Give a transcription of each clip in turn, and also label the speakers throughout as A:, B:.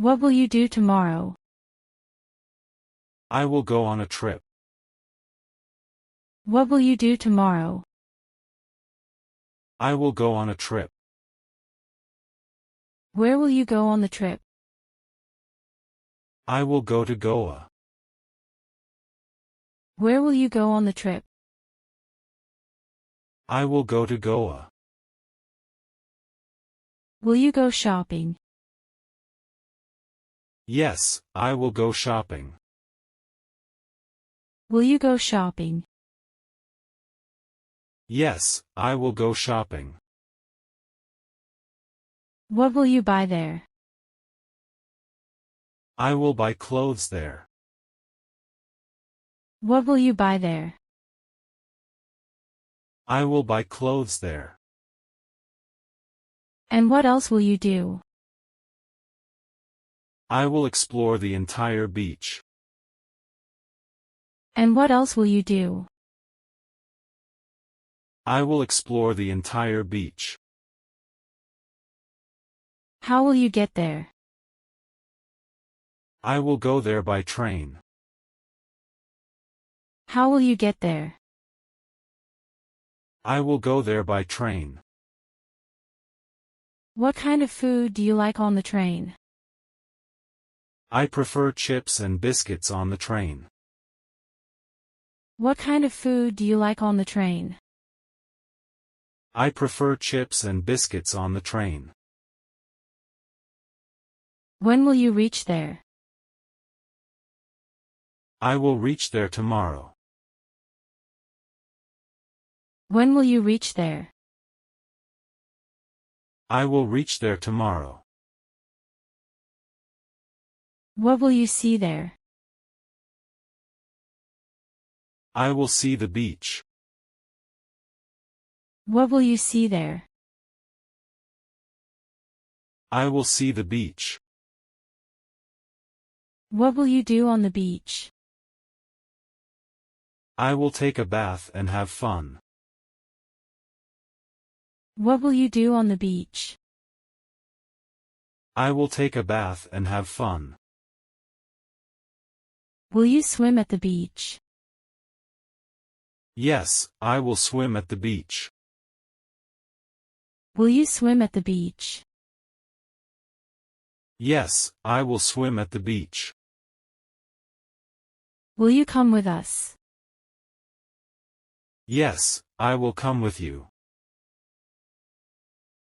A: What will you do tomorrow?
B: I will go on a trip.
A: What will you do tomorrow?
B: I will go on a trip.
A: Where will you go on the trip?
B: I will go to Goa.
A: Where will you go on the trip?
B: I will go to Goa.
A: Will you go shopping?
B: Yes, I will go shopping.
A: Will you go shopping?
B: Yes, I will go shopping.
A: What will you buy there?
B: I will buy clothes there.
A: What will you buy there?
B: I will buy clothes there.
A: And what else will you do?
B: I will explore the entire beach.
A: And what else will you do?
B: I will explore the entire beach.
A: How will you get there?
B: I will go there by train.
A: How will you get there?
B: I will go there by train.
A: What kind of food do you like on the train?
B: I prefer chips and biscuits on the train.
A: What kind of food do you like on the train?
B: I prefer chips and biscuits on the train.
A: When will you reach there?
B: I will reach there tomorrow.
A: When will you reach there?
B: I will reach there tomorrow.
A: What will you see there?
B: I will see the beach.
A: What will you see there?
B: I will see the beach.
A: What will you do on the beach?
B: I will take a bath and have fun.
A: What will you do on the beach?
B: I will take a bath and have fun.
A: Will you swim at the beach?
B: Yes, I will swim at the beach.
A: Will you swim at the beach?
B: Yes, I will swim at the beach.
A: Will you come with us?
B: Yes, I will come with you.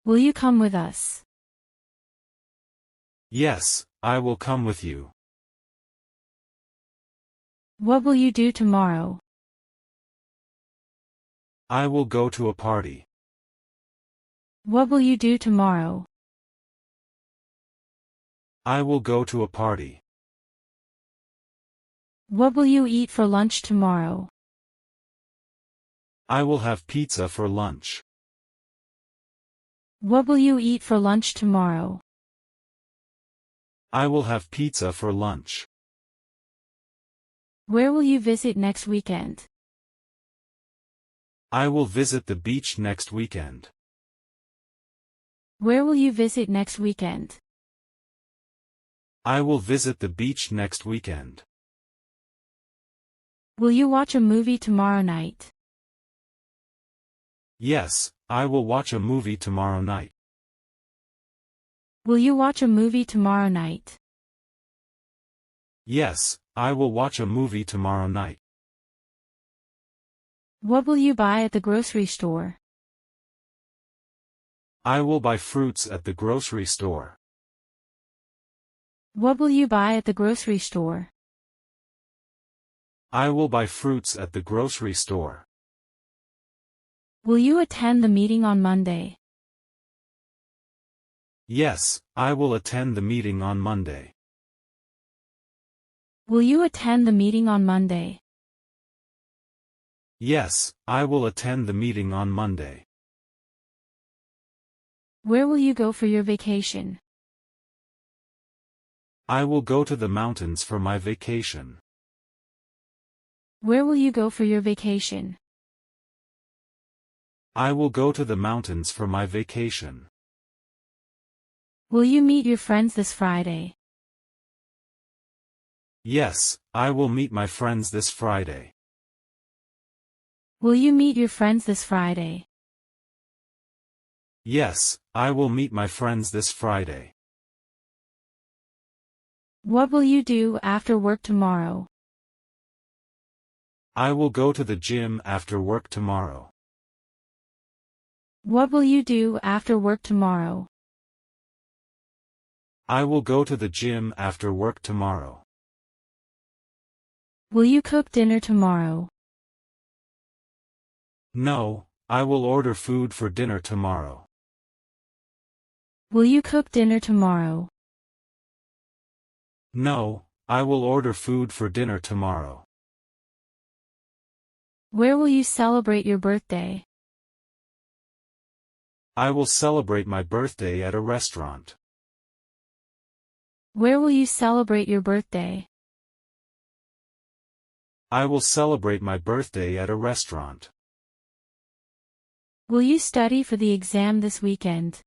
A: Will you come with us?
B: Yes, I will come with you.
A: What will you do tomorrow?
B: I will go to a party.
A: What will you do tomorrow?
B: I will go to a party.
A: What will you eat for lunch tomorrow?
B: I will have pizza for lunch.
A: What will you eat for lunch tomorrow?
B: I will have pizza for lunch.
A: Where will you visit next weekend?
B: I will visit the beach next weekend.
A: Where will you visit next weekend?
B: I will visit the beach next weekend.
A: Will you watch a movie tomorrow night?
B: Yes, I will watch a movie tomorrow night.
A: Will you watch a movie tomorrow night?
B: Yes, I will watch a movie tomorrow night.
A: What will you buy at the grocery store?
B: I will buy fruits at the grocery store.
A: What will you buy at the grocery store?
B: I will buy fruits at the grocery store.
A: Will you attend the meeting on Monday?
B: Yes, I will attend the meeting on Monday.
A: Will you attend the meeting on Monday?
B: Yes, I will attend the meeting on Monday.
A: Where will you go for your vacation?
B: I will go to the mountains for my vacation.
A: Where will you go for your vacation?
B: I will go to the mountains for my vacation.
A: Will you meet your friends this Friday?
B: Yes, I will meet my friends this Friday.
A: Will you meet your friends this Friday?
B: Yes, I will meet my friends this Friday.
A: What will you do after work tomorrow?
B: I will go to the gym after work tomorrow.
A: What will you do after work tomorrow?
B: I will go to the gym after work tomorrow.
A: Will you cook dinner tomorrow?
B: No, I will order food for dinner tomorrow.
A: Will you cook dinner tomorrow?
B: No, I will order food for dinner tomorrow.
A: Where will you celebrate your birthday?
B: I will celebrate my birthday at a restaurant.
A: Where will you celebrate your birthday?
B: I will celebrate my birthday at a restaurant.
A: Will you study for the exam this weekend?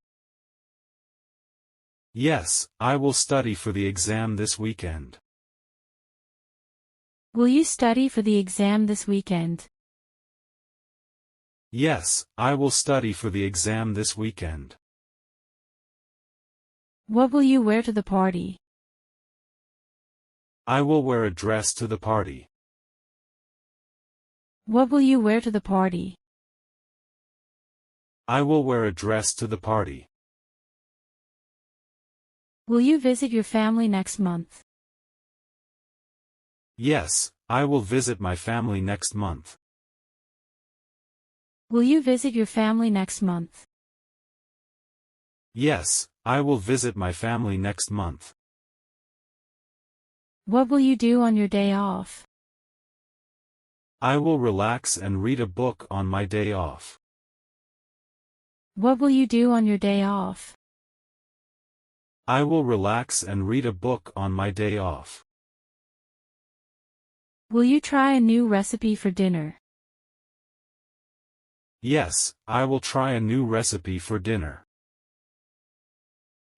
B: Yes, I will study for the exam this weekend.
A: Will you study for the exam this weekend?
B: Yes, I will study for the exam this weekend.
A: What will you wear to the party?
B: I will wear a dress to the party.
A: What will you wear to the party?
B: I will wear a dress to the party.
A: Will you visit your family next month?
B: Yes, I will visit my family next month.
A: Will you visit your family next month?
B: Yes, I will visit my family next month.
A: What will you do on your day off?
B: I will relax and read a book on my day off.
A: What will you do on your day off?
B: I will relax and read a book on my day off.
A: Will you try a new recipe for dinner?
B: Yes, I will try a new recipe for dinner.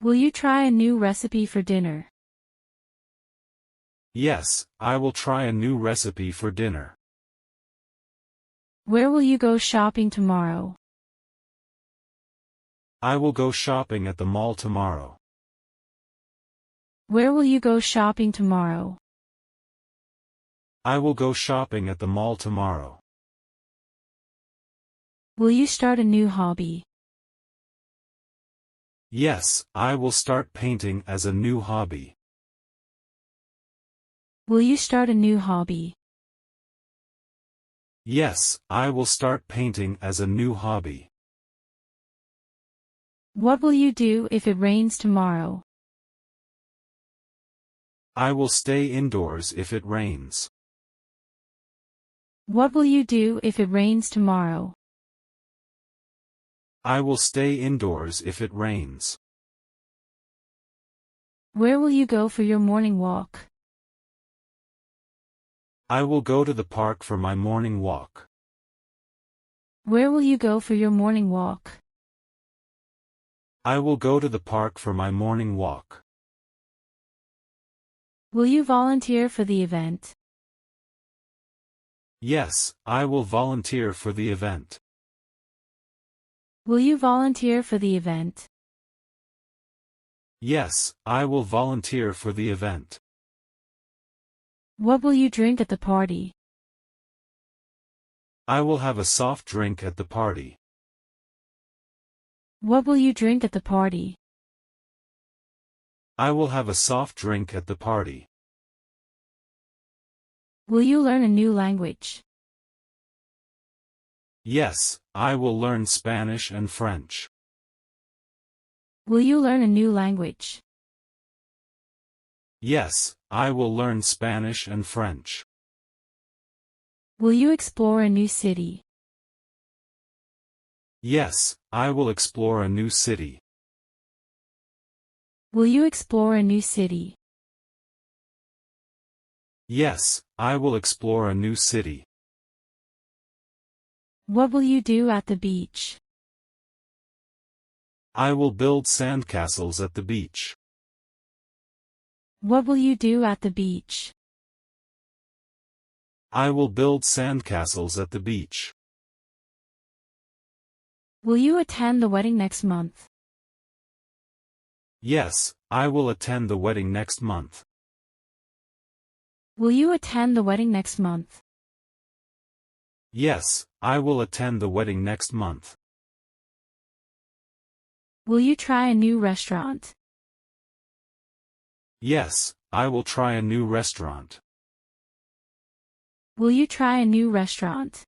A: Will you try a new recipe for dinner?
B: Yes, I will try a new recipe for dinner.
A: Where will you go shopping tomorrow?
B: I will go shopping at the mall tomorrow.
A: Where will you go shopping tomorrow?
B: I will go shopping at the mall tomorrow.
A: Will you start a new hobby?
B: Yes, I will start painting as a new hobby.
A: Will you start a new hobby?
B: Yes, I will start painting as a new hobby.
A: What will you do if it rains tomorrow?
B: I will stay indoors if it rains.
A: What will you do if it rains tomorrow?
B: I will stay indoors if it rains.
A: Where will you go for your morning walk?
B: I will go to the park for my morning walk.
A: Where will you go for your morning walk?
B: I will go to the park for my morning walk.
A: Will you volunteer for the event?
B: Yes, I will volunteer for the event.
A: Will you volunteer for the event?
B: Yes, I will volunteer for the event.
A: What will you drink at the party?
B: I will have a soft drink at the party.
A: What will you drink at the party?
B: I will have a soft drink at the party.
A: Will you learn a new language?
B: Yes, I will learn Spanish and French.
A: Will you learn a new language?
B: Yes, I will learn Spanish and French.
A: Will you explore a new city?
B: Yes, I will explore a new city.
A: Will you explore a new city?
B: Yes, I will explore a new city.
A: What will you do at the beach?
B: I will build sandcastles at the beach.
A: What will you do at the beach?
B: I will build sandcastles at the beach.
A: Will you attend the wedding next month?
B: Yes, I will attend the wedding next month.
A: Will you attend the wedding next month?
B: Yes, I will attend the wedding next month.
A: Will you try a new restaurant?
B: Yes, I will try a new restaurant.
A: Will you try a new restaurant?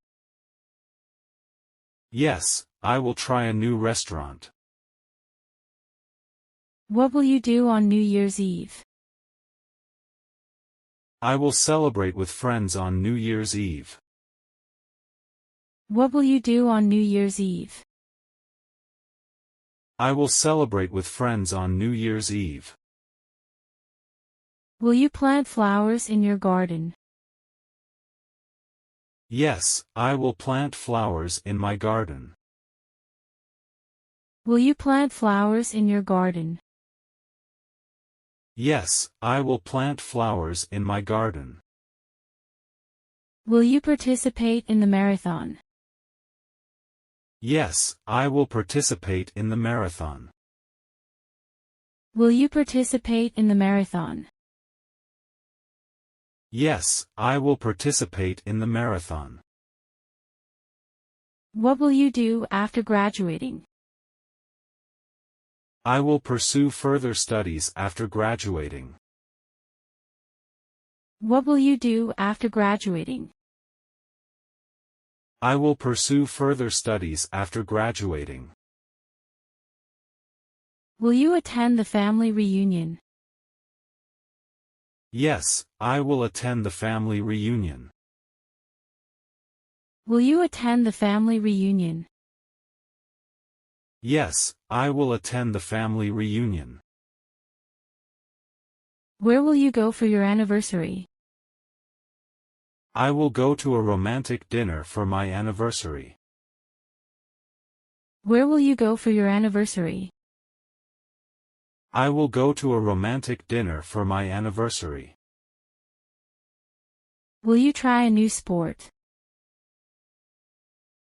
B: Yes, I will try a new restaurant.
A: What will you do on New Year's Eve?
B: I will celebrate with friends on New Year's Eve.
A: What will you do on New Year's Eve?
B: I will celebrate with friends on New Year's Eve.
A: Will you plant flowers in your garden?
B: Yes, I will plant flowers in my garden.
A: Will you plant flowers in your garden?
B: Yes, I will plant flowers in my garden.
A: Will you participate in the marathon?
B: Yes, I will participate in the marathon.
A: Will you participate in the marathon?
B: Yes, I will participate in the marathon.
A: What will you do after graduating?
B: I will pursue further studies after graduating.
A: What will you do after graduating?
B: I will pursue further studies after graduating.
A: Will you attend the family reunion?
B: Yes, I will attend the family reunion.
A: Will you attend the family reunion?
B: Yes, I will attend the family reunion.
A: Where will you go for your anniversary?
B: I will go to a romantic dinner for my anniversary.
A: Where will you go for your anniversary?
B: I will go to a romantic dinner for my anniversary.
A: Will you try a new sport?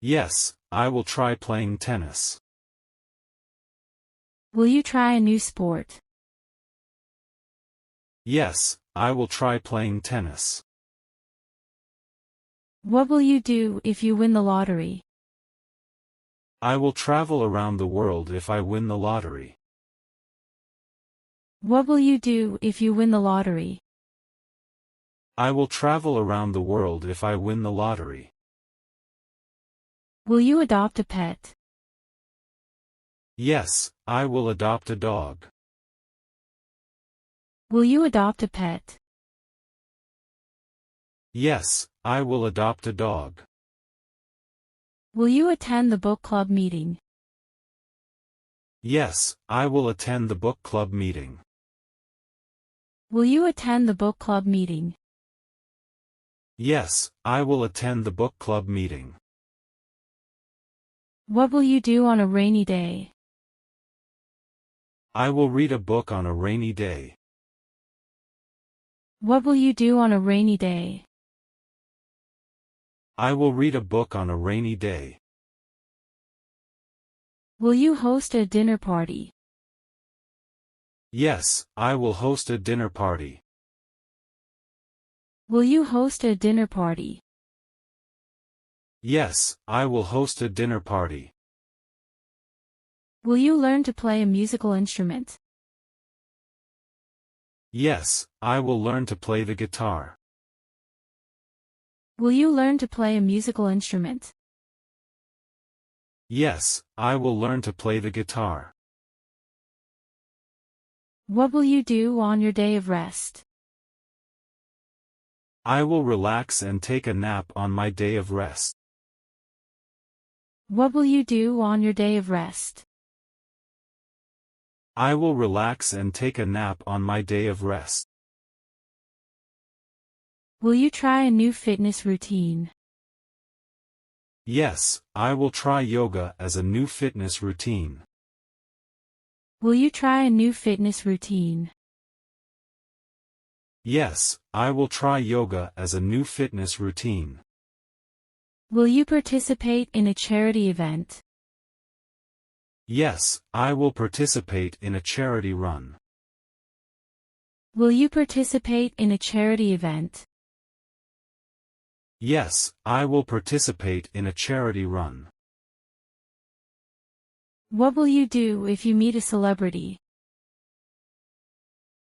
B: Yes, I will try playing tennis.
A: Will you try a new sport?
B: Yes, I will try playing tennis.
A: What will you do if you win the lottery?
B: I will travel around the world if I win the lottery.
A: What will you do if you win the lottery?
B: I will travel around the world if I win the lottery.
A: Will you adopt a pet?
B: Yes, I will adopt a dog.
A: Will you adopt a pet?
B: Yes, I will adopt a dog.
A: Will you attend the book club meeting?
B: Yes, I will attend the book club meeting.
A: Will you attend the book club meeting?
B: Yes, I will attend the book club meeting.
A: What will you do on a rainy day?
B: I will read a book on a rainy day.
A: What will you do on a rainy day?
B: I will read a book on a rainy day.
A: Will you host a dinner party?
B: Yes, I will host a dinner party.
A: Will you host a dinner party?
B: Yes, I will host a dinner party.
A: Will you learn to play a musical instrument?
B: Yes, I will learn to play the guitar.
A: Will you learn to play a musical instrument?
B: Yes, I will learn to play the guitar.
A: What will you do on your day of rest?
B: I will relax and take a nap on my day of rest.
A: What will you do on your day of rest?
B: I will relax and take a nap on my day of rest.
A: Will you try a new fitness routine?
B: Yes, I will try yoga as a new fitness routine.
A: Will you try a new fitness routine?
B: Yes, I will try yoga as a new fitness routine.
A: Will you participate in a charity event?
B: Yes, I will participate in a charity run.
A: Will you participate in a charity event?
B: Yes, I will participate in a charity run.
A: What will you do if you meet a celebrity?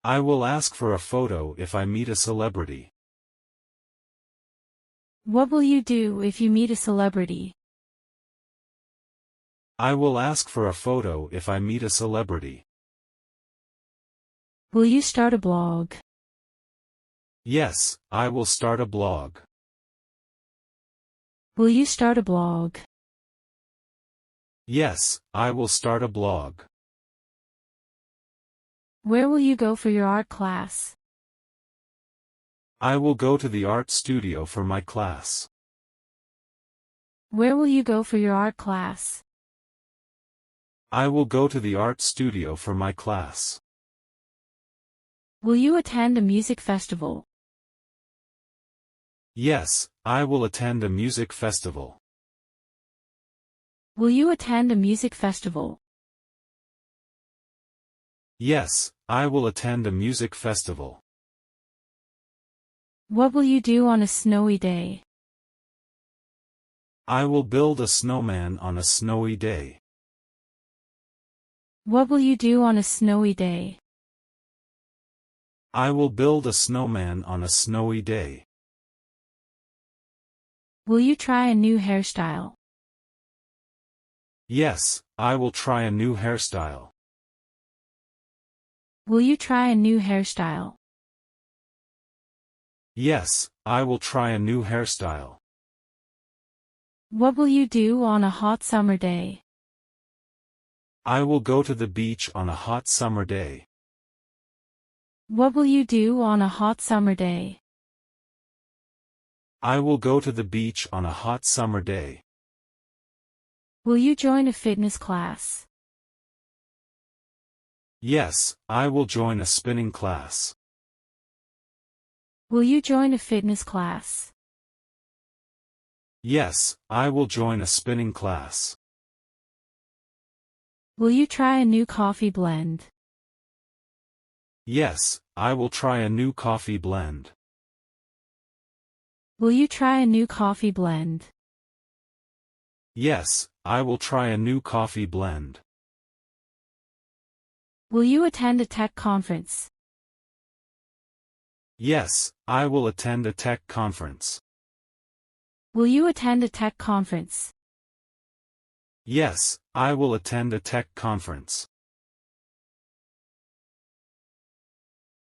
B: I will ask for a photo if I meet a celebrity.
A: What will you do if you meet a celebrity?
B: I will ask for a photo if I meet a celebrity.
A: Will you start a blog?
B: Yes, I will start a blog.
A: Will you start a blog?
B: Yes, I will start a blog.
A: Where will you go for your art class?
B: I will go to the art studio for my class.
A: Where will you go for your art class?
B: I will go to the art studio for my class.
A: Will you attend a music festival?
B: Yes, I will attend a music festival.
A: Will you attend a music festival?
B: Yes, I will attend a music festival.
A: What will you do on a snowy day?
B: I will build a snowman on a snowy day.
A: What will you do on a snowy day?
B: I will build a snowman on a snowy day.
A: Will you try a new hairstyle?
B: Yes, I will try a new hairstyle.
A: Will you try a new hairstyle?
B: Yes, I will try a new hairstyle.
A: What will you do on a hot summer day?
B: I will go to the beach on a hot summer day.
A: What will you do on a hot summer day?
B: I will go to the beach on a hot summer day.
A: Will you join a fitness class?
B: Yes, I will join a spinning class.
A: Will you join a fitness class?
B: Yes, I will join a spinning class.
A: Will you try a new coffee blend?
B: Yes, I will try a new coffee blend.
A: Will you try a new coffee blend?
B: Yes, I will try a new coffee blend.
A: Will you attend a tech conference?
B: Yes, I will attend a tech conference.
A: Will you attend a tech conference?
B: Yes, I will attend a tech conference.